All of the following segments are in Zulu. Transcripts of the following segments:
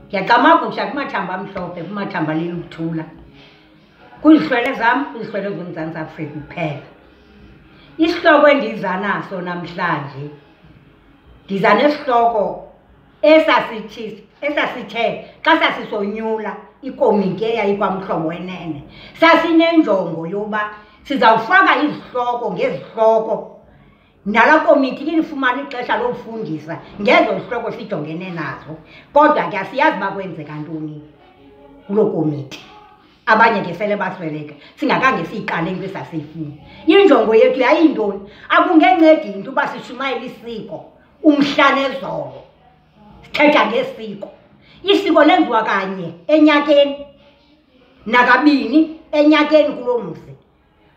Ngiyaqamagusha kumathamba amhlophe kumathamba liluthula. Kuyihlwele zam, kuyihlwele zoMzantsi Afrika kuphela. Isihloko endiza naso namhlanje ndiza nesihloko esasithe xa sasisonyula ikomiti eyayikwamhlobo wenene. Sasinenjongo yoba sizawufaka izihloko ngezihloko nala komiti lifumana ixesha lokufundisa ngezo zihloko sijongene nazo. Kodwa ke asiyazi uba kwenzeka ntoni kuloo komiti. Abanye ke sele basweleka singakhange siyiqale into esasiyifuna. Injongo yethu yayintoni? Akungencedi into uba sishumayele isiko umhla nezolo sithetha ngesiko. Isiko lenziwa kanye enyakeni nakabini enyakeni kuloo mzi.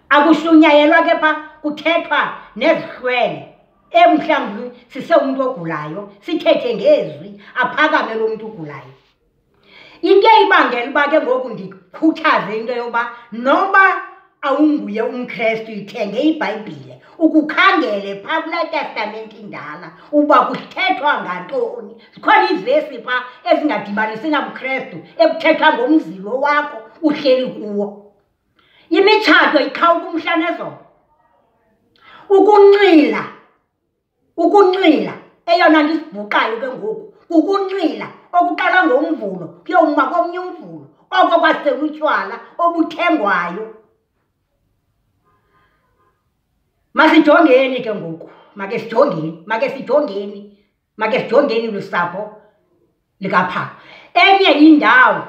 Akushunyayelwa ke pha kuthethwa nezihlwele emhlawumbi sisewumuntu ogulayo sithethe ngezwi aphakame lo muntu ugulayo. Into eyibangela uba ke ngoku ndikhuthaze into yoba noba awunguye umKrestu ithenge iBhayibhile ukukhangele phaa kulaa Testamente indala uba kuthethwa ngantoni. Zikhona iivesi phaa ezingadibanisi nabuKrestu ekuthethwa ngomzilo wakho uhleli kuwo. Imitshato iqhawuka umhla nezolo. Ukunxila eyona nto isibhuqayo ke ngoku kukunxila okuqala ngomvulo kuyoma komnye umvulo oko kwaselutywala obuthengwayo. Masijongeni ke ngoku, make sijongeni lusapho likapha. Enye indawo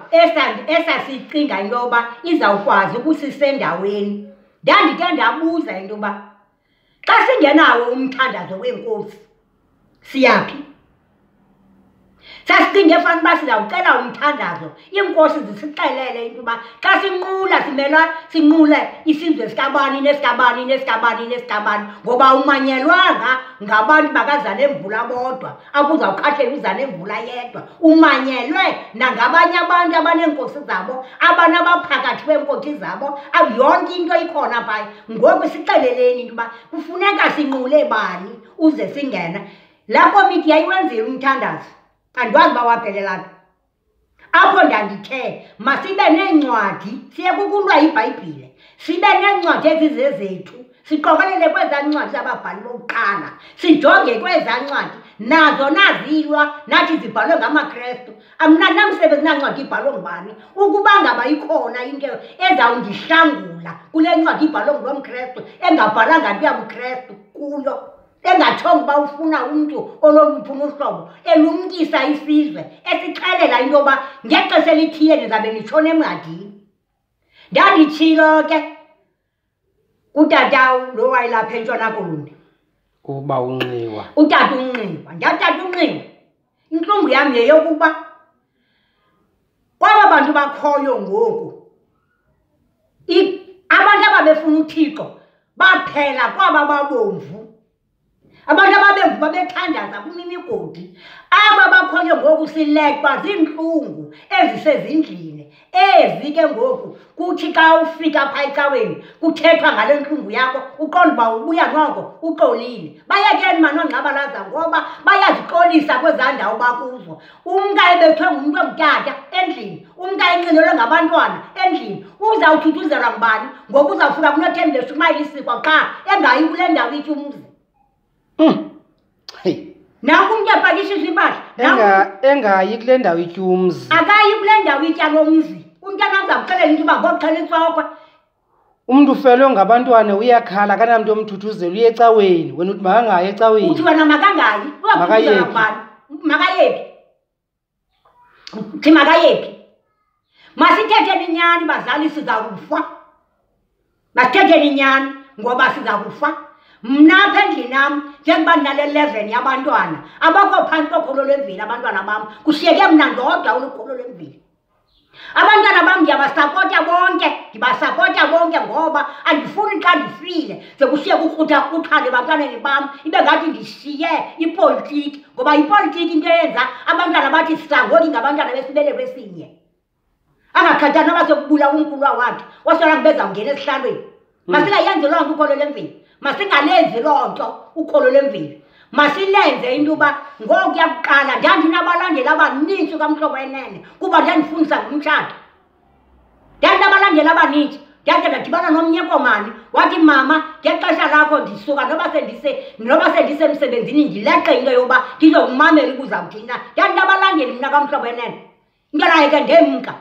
esasicinga into yoba izawukwazi ukusisendaweni. Ndandike ndabuza into yoba xa singenawo umthandazo weenkosi siyaphi? Sasicinge fanele uba sizawucela umthandazo iinkosi zisixelele into yoba xa sinqula sinqule isizwe sikabani nesikabani nesikabani nesikabani ngoba umanyelwanga ngabantu bakaZanemvula bodwa akuzawukhathela uZanemvula yedwa. Umanyelwe nangabanye abantu abaneenkosi zabo abanabaphakathi kweenkosi zabo. Yonke into ikhona phaya. Ngoku sixeleleni into yoba kufuneka sinqule bani uze singena. Laa komiti yayiwenzile umthandazo. Andikwazi uba waphelela phi. Apho ndandithe masibe neencwadi siye kukulwa iBhayibhile. Sibe neencwadi ezizezethu siqokelele kwezaa ncwadi zababhali bokuqala. Sijonge kwezaa ncwadi nazo nazilwa nathi zibhalwe ngamaKrestu. Namsebenzi nancwadi ibhalwe ngubani? Ukuba ngaba ikhona into ezawundihlangula kule ncwadi ibhalwe ngulo mKrestu engabhalanga nto yabuKrestu kuyo. Engatshongo uba ufuna umntu ololuphi uhlobo elumkisa isizwe esixelela into yoba ngexesha elithile ndizabe nditshona emngcadini. Ndanditshilo ke kutata lo wayelapha eNtshona Koloni. Uba uNxiwa. Utata uNxiwa. Ndatata uNxiwa. Intlungu yam yeyokuba kwaba bantu bakhoyo ngoku abantu ababefuna uThixo baphela kwaba babomvu. Abantu ababemvu babethandaza kumimigodi. Aba bakhoyo ngoku silekwa ziintlungu ezisezindlini. Ezi ke ngoku kuthi xa ufika phaa ecaweni kuthethwa ngale ntlungu yakho uqonda uba ubuya noko uxolile. Bayekeni manongqabalaza ngoba bayaziqolisa kwezaa ndawo bakuzo. Umntu ebethwe ngumntu ongutata endlini, umntu enxilelwe ngabantwana endlini, uzawuthuthuzelwa ngubani ngoku uzawufika kunothembi leshumayela isiko qha engayi kule ndawo ithi umzi. Nanku umntu apakishisha impahla engayi kule ndawo itya umzi. Akayi kule ndawo itya lomzi. Umntana uzawuxelela into uba ngokuxhela intsokwe. Umntu ufelwe ngabantwana uyakhala akanamntu omthuthuzela uye ecaweni. Wena uthi makangayi ecaweni. Uthi wena makangayi. Uzawuthuthuzelwa ngubani? Makayephi? Uthi makayephi? Masithetheni inyani bazali, siza kufa. Masithetheni inyani ngoba siza kufa. Mna apha endlini nam njengoba ndinale 11 yabantwana abakho phantsi kokholo lwemveli abantwana bam, kushiyeke mna ndodwa ulukholo lwemveli. Abantwana bam ndiyabasapota bonke ngoba andifuni xa ndifile ze kushiyeke ukruthakruthane ebantwaneni bam ibe ngathi ndishiye ipolitiki. Ngoba ipolitiki into eyenza abantwana bathi sisangoki ngabantwana besibeleko esinye. Angakhathani noba sekubula umkhulwa wakhe wasola bezawungena esihlalweni. Masingayenzi loo nto ukholo lwemveli. Masingalenzi loo nto ukholo lwemveli. masilenze into yoba ngoku yakuqala ndandinabalandeli abanintsi kaMhlobo Wenene kuba ndandifundisa ngumtshato. Ndandinabalandeli abanintsi ndade ndadibana nomnye komani wathi mama ngexesha lakho ndisuka noba sendisemsebenzini ndileqe into yoba ndizokumamela ukuzawuthina. Ndandinabalandeli mna kaMhlobo Wenene into layo ke ndemka.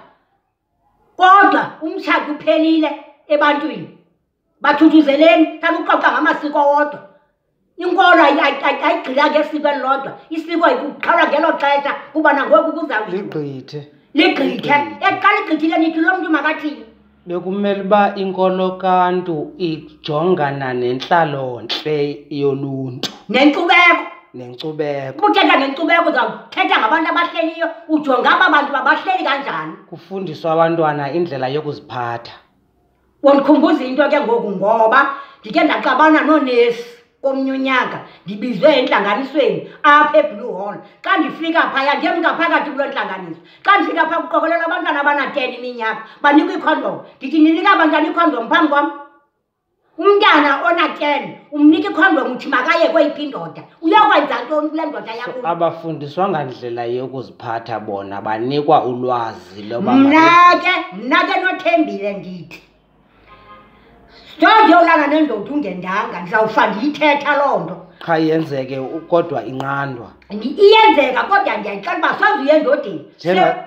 Kodwa umtshato uphelile ebantwini bathuthuzeleni sabuxoxa ngamasiko wodwa. Inkolo ayigxila ngesiko elilodwa, isiko ikuqhala ngelo xesha kuba nangoku kuzawugqithe. Eqala igqithile nithi lo mntu makathini. Bekumele uba inkolo kaNtu ijongana nentlalontle yoluntu nenkcubeko. Uthetha ngenkcubeko uzawuthetha ngabantu abahleliyo ujonga aba bantu babahleli kanjani. Kufundiswa abantwana indlela yokuziphatha. Wandikhumbuza into ke ngoku ngoba ndike ndaxabana noonesi komnye unyaka ndibizwe entlanganisweni apha eBlue Hall. Xa ndifika phaya ndiyemngaphakathi kuloo ntlanganiso. Xa ndifika phaa kuqokelela abantwana abana-10 iminyaka banikwa ikhondom. Ndithi ninika abantwana ikhondom phambi kwam. Umntana ona-10 umnika ikhondom uthi makaye kweyiphi indoda. Uyakwenza ntoni kule ndoda yakuyo? Abafundiswa ngandlela yokuziphatha bona banikwa ulwazi loba mna ke nothembile ndithi ndiyolala nendoda ungendanga ndizawufa ndiyithetha loo nto. Qha yenzeke kodwa inqandwa. Iyenzeka kodwa ndiyayixela uba soze uye endodeni.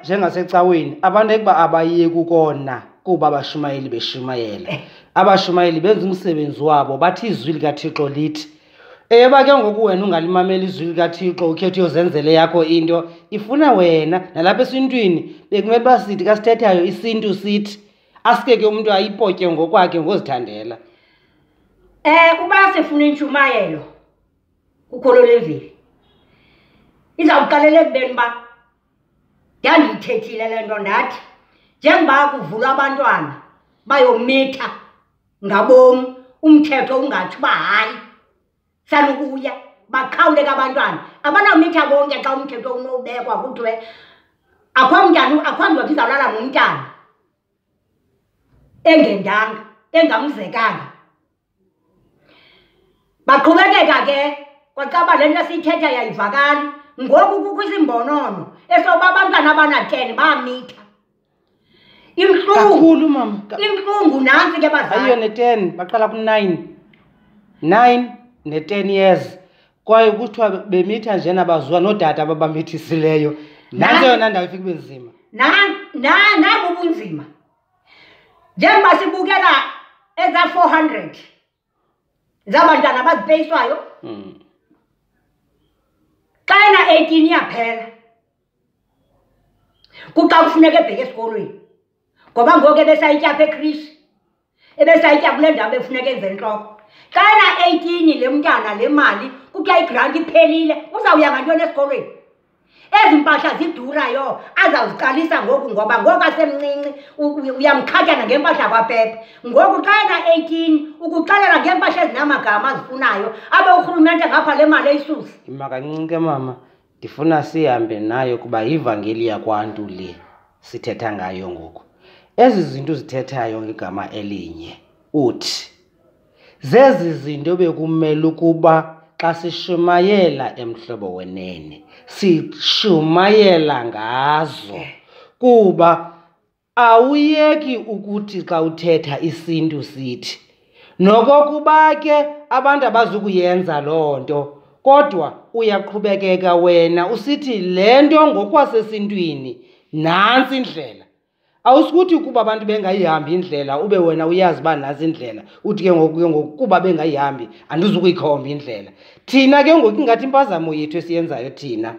Njengasecaweni abantu ekuba abayeki ukona kuba abashumayeli beshumayela. Abashumayeli benza umsebenzi wabo bathi izwi likaThixo lithi. Eba ke ngoku wena ungalimamela izwi likaThixo ukhethe uyozenzele yakho into ifuna wena nalapha esintwini bekumele uba sithi kasithethayo isintu sithi asikeke umuntu ayipotye ngokwakhe ngozithandela. Uba sifuna intshumayelo kukholo lemveli izawuqalela ekubeni uba ndandiyithethile le nto ndathi njengoba kuvulwa abantwana bayomitha ngabom umthetho ungathi uba hayi sanukuya baqhawuleka abantwana abanawumitha bonke xa umthetho unobekwa kuthiwe akho ndoda izawulala nomntana engendanga engamzekanga. Baqhubekeka ke kwacaba le nto esiyithetha yayivakali. Ngoku kukho isimbonono esoba abantwana abana-10 bamitha. Kakhulu mama. Inhlungu nantsi ke bazali. Ayiyo ne-10 baqala ku-9 ne-10 years. Kwaye kuthiwa bemitha njena bazuwa noodata ababamithisileyo. Nantso yona ndawo ifika ibe nzima. Nabo ubunzima. Njengoba sibukela eza-400 zabantwana abazipeyiswayo. Xa ena-18 iyaphela kuxa kufuneka ebheke esikolweni ngoba ngoku ebesayitya apha eKrishi ebesayitya kule ndawo befuneka enze entloko. Xa ena-18 le mntana le mali kuthiwa igranti iphelile uzawuya ngantoni esikolweni? Ezi mpahla zidurayo azawuziqalisa ngoku ngoba ngoku asemncinci uyamkhatyana ngempahla kwaPepe. Ngoku xa ena-18 ukuxelela ngeempahla ezinamagama azifunayo abe urhulumente ngapha le mali eyisusa. Ima kancinci ke mama ndifuna sihambe nayo kuba yivangeli yakwaNtu le sithetha ngayo ngoku. Ezi zinto zithethayo ngegama elinye uthi zezi zinto bekumele ukuba xa sishumayela eMhlobo Wenene sishumayela ngazo kuba awuyeki ukuthi xa uthetha isintu sithi nokokuba ke abantu abazukuyenza loo nto kodwa uyaqhubekeka wena usithi le nto ngokwasesintwini nantsi indlela. Awusikuthi kuba abantu bengayihambi indlela ube wena uyazi uba nazi indlela uthi ke ngoku kuba bengayihambi andizukuyikhomba indlela. Thina ke ngoku ingathi impazamo yethu esiyenzayo thina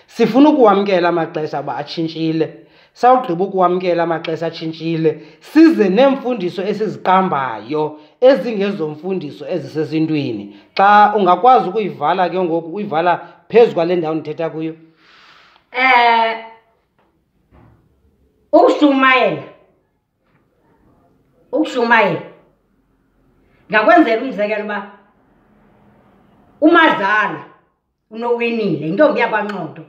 sifuna ukuwamkela amaxesha uba atshintshile. Sawugqiba ukuwamkela amaxesha atshintshile size neemfundiso esiziqambayo ezingezomfundiso ezisesintwini. Xa ungakwazi ukuyivala ke ngoku uyivala phezu kwale ndawo ndithetha kuyo. Ukushumayela ngakwenzela umzekelo uba uMazala unoWinile intombi yakwaNcoto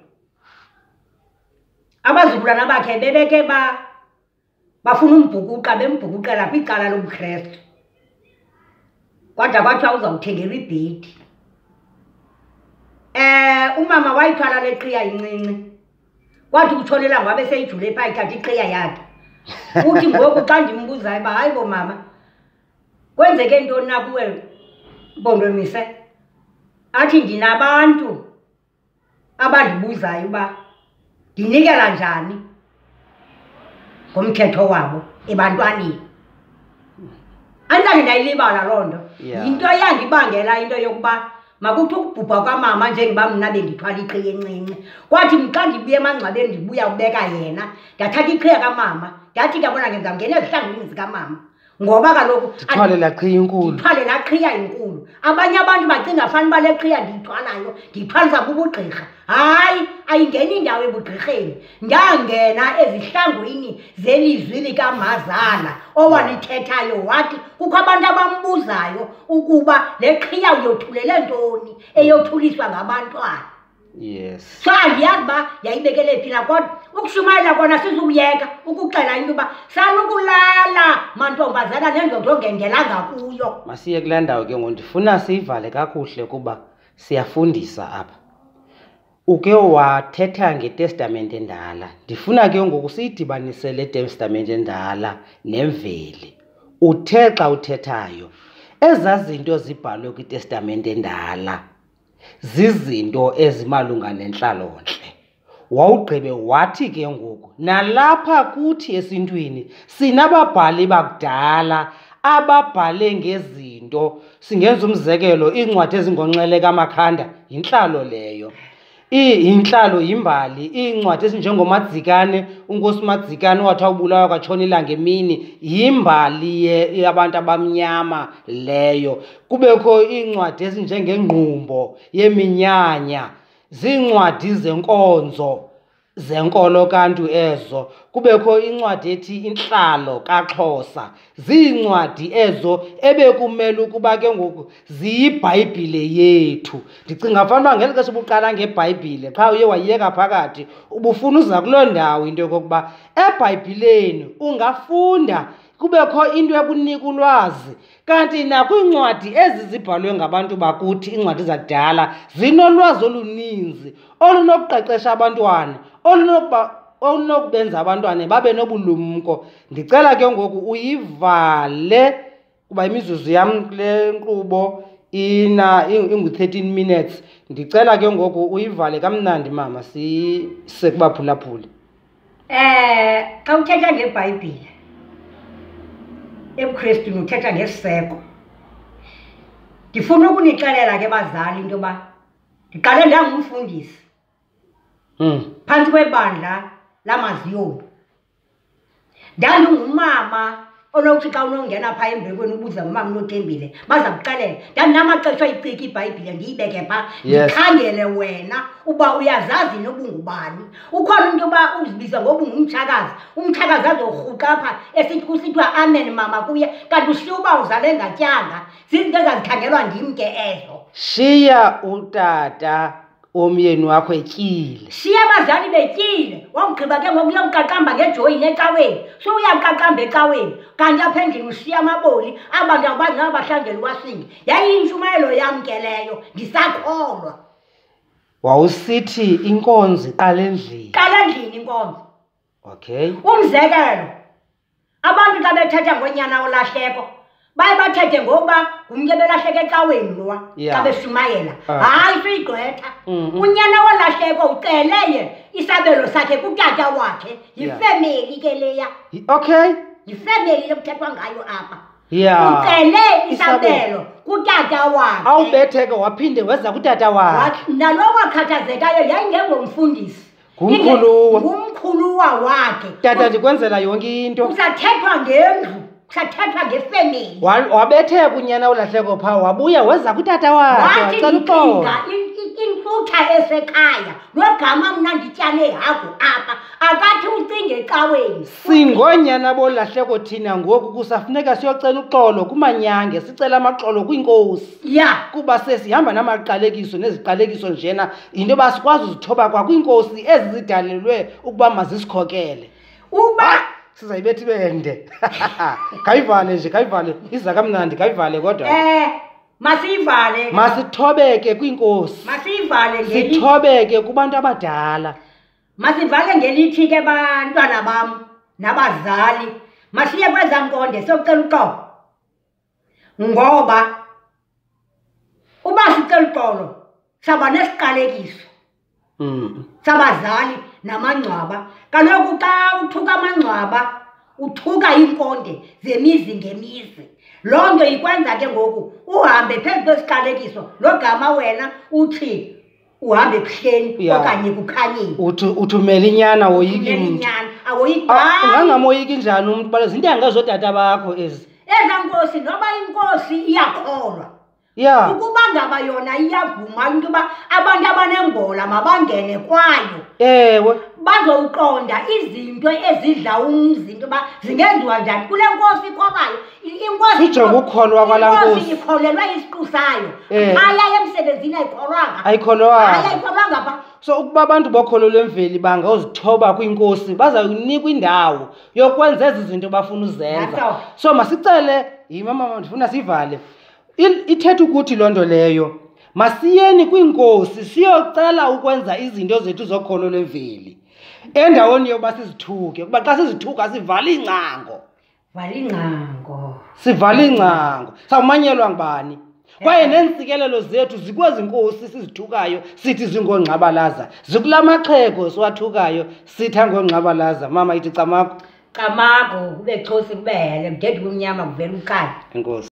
abazukulwana bakhe bebeke bafuna umbhukuqa bembhukuqela kwicala lobuKrestu kodwa kwathiwa uzawuthengelwa ibhedi. Umama wayithwala le qhiya incinci. Kwathi ukutshonela ngabe seyijule pha ithatha iqhiya yakhe. Uthi ngoku xa ndimbuzayo uba hayi bo mama, kwenzeke ntoni na kuwe Mpondomise? Athi ndinabantu abandibuzayo uba ndinikela njani ngomthetho wabo ebantwaneni. Andizange ndayilibala loo nto. Yinto yandibangela into yokuba makuthi ukubhubha kwamama njengoba mna bendithwala iqhiya encinci. Kwathi xa ndibuya emangcwabeni ndibuya ubeka yena, ndathatha iqhiya kamama, ndathi ndiyabona ngenza ngena ezihlangwini zikamama. Ngoba kaloku ndithwale laa qhiya inkulu. Ndithwale laa qhiya inkulu. Abanye abantu bacinga fana uba le qhiya ndiyithwalayo ndiyithwalisa bubugqirha. Hayi, ayingeni indawo ebugqirheni. Ndangena ezihlangwini zelizwi likamazala owalithethayo wathi kukho abantu abambuzayo ukuba le qhiya uyothulele ntoni eyothuliswa ngabantwana. Yes. So andiyazi uba yayibekele phi na kodwa ukushumayela kona sizukuyeka ukuxela into yoba sanukulala mantombazana nendoda ongendelanga kuyo. Masiye kulaa ndawo ke ngoku ndifuna siyivale kakuhle kuba siyafundisa apha. Uke wathetha ngetestamente endala. Ndifuna ke ngoku siyidibanise le testamente endala nemveli. Uthe xa uthethayo ezaa zinto zibhalwe kwitestamente endala zizinto ezimalunga nentlalontle. Wawugqibe wathi ke ngoku nalapha kuthi esintwini sinababhali bakudala ababhale ngezinto. Singenza umzekelo, iincwadi ezingonxele kaMakhanda yintlalo leyo. Intlalo yimbali. Iincwadi ezinjengomadzikane, unkosi Madzikane owathi awubulawa kwatshona ilanga emini, yimbali yabantu abamnyama leyo. Kubekho iincwadi ezinjengengqumbo yeminyanya, ziincwadi zenkonzo zenkolo kantu ezo. Kubekho incwadi ethi intlalo kaXhosa, ziincwadi ezo ebekumele ukuba ke ngoku ziyibhayibhile yethu. Ndicinga fanuba ngeli xesha ubuqala ngebhayibhile qha uye wayiyeka phakathi ubufuna uza kuloo ndawo into yokokuba ebhayibhileni ungafunda kubekho into ekunika ulwazi. Kanti nakwiincwadi ezi zibhalwe ngabantu bakuthi, iincwadi zakudala, zinolwazi oluninzi olunokuqeqesha abantwana, olunokubenza abantwana babe nobulumko. Ndicela ke ngoku uyivale kuba imizuzu yam kule nkqubo ingu-13 minutes. Ndicela ke ngoku uyivale kamnandi mama sekubaphulaphuli. Xa uthetha ngebhayibhile ebuKrestini uthetha ngesiseko. Ndifuna ukunixelela ke bazali into yoba ndiqale ndangumfundisi phantsi kwebandla lamaZiyoni. Ndandingumama onokuthi xa unongena phaa embekweni ubuza ngumama uNothembile baza kuxelela. Ndandinamaxesha oyicika ibhayibhile ndiyibeke phaa ndikhangele wena uba uyazazi nobungubani. Ukhona into yoba uzibiza ngoba ungumtshakazi, umtshakazi azorhuqa apha esithi kusithiwa amen mama kuye, kanti ushiye uba uzale ngatyanga. Zizinto ezazikhangelwa ndim ke ezo. Shiya utata omyeni wakho etyile. Shiya abazali betyile. Wawugqiba ke ngoku uyawuqaqamba ngejoyini ecaweni. So uyaqaqamba ecaweni kanti apha endlini ushiya amaboli abantu abangaba bahlangela uwasingi. Yayiyintshumayelo yam ke leyo ndisakholwa. Wawusithi inkonzo iqala endlini. Qala endlini inkonzo. Okay. Umzekelo, abantu xa bethetha ngonyana olahleko baye bathethe ngoba ngumntu ebelahleka ecaweni lowa xa beshumayela. Hayi suyigqwetha. Unyana wolahleko uceleye isabelo sakhe kutata wakhe. Yifemeli ke leya. Okay. Yifemeli ekuthethwa ngayo apha. Ucele isabelo kutata wakhe. Awubetheke waphinde weza kutata wakhe. Nalo wakhathazekayo yayingengomfundisi. Ngumkhuluwa wakhe. Tata ndikwenzela yonke into. Kusathethwa ngendlu. Kusathethwa ngefemeli. Wabetheka unyana ulahleko phaa wabuya weza kutata wakhe. Wathi ndicinga intlutha esekhaya logama mna ndityale hagu apha akathi ucinge ecaweni. Singonyana bolahleko thina ngoku kusafuneka siyocela uxolo kumanyange, sicela amaxolo kwinkosi. Kuba sesihamba namaqalekiso neziqalekiso njena into yoba sikwazi uzithoba kwakwinkosi ezi zidalelwe ukuba mazisikhokele. Uba sizayibetha ibende. Khayivale nje, khayivale. Iza kamnandi, khayivale kodwa. Masiyivale. Masithobeke kwinkosi. Masiyivale ngelithi. Sithobeke kubantu abadala. Masivale ngelithi ke bantwana bam nabazali. Masiye kweza nkonde siyocela uxolo. Ngoba uba sicela uxolo saba nesiqalekiso. Sabazali namangcwaba. Kaloku xa uthuka amangcwaba uthuka inkonde zemizi ngemizi. Loo nto ikwenza ke ngoku uhambe phezu kwesiqalekiso logama wena uthi uhambe ebuhleni okanye kukhanyeni. Uthi umele inyana woyiki umuntu. Ungangamoyiki njani umuntu bale zintanga zodata bakho ezi. Eza nkosi noba inkosi iyakholwa. Ya. Ukuba ngaba yona iyavuma into yoba abantu abanembola mabangene kwayo. Ewe. Bazowuqonda izinto ezidla umzi into yoba zingenziwa njani kule nkosi ikholwayo. Inkosi sijonge ukukholwa kwalaa nkosi. Inkosi ikholelwa isiqu sayo. Phaya emsebenzini ayikholwanga. Ayikholwanga pha. So ukuba abantu bokholo lwemveli bangazithoba kwinkosi bazawunikwa indawo yokwenza ezi zinto bafuna uzenza. So masicele yimama ndifuna sivale. Ithetha ukuthi loo nto leyo masiyeni kwinkosi siyocela ukwenza izinto zethu zokholo lwemveli endaweni yokuba sizithuke kuba xa sizithuka sivale ingcango. Sivale ingcango. Sawumanyelwa ngubani? Kwaye neentsikelelo zethu zikwezi nkosi sizithukayo sithi zingongqabalaza zikula maxhego siwathukayo sitha ngongqabalaza. Mama ithi camako kube xosi kubele mthetho kumnyama kuvela ukhaya. Enkosi.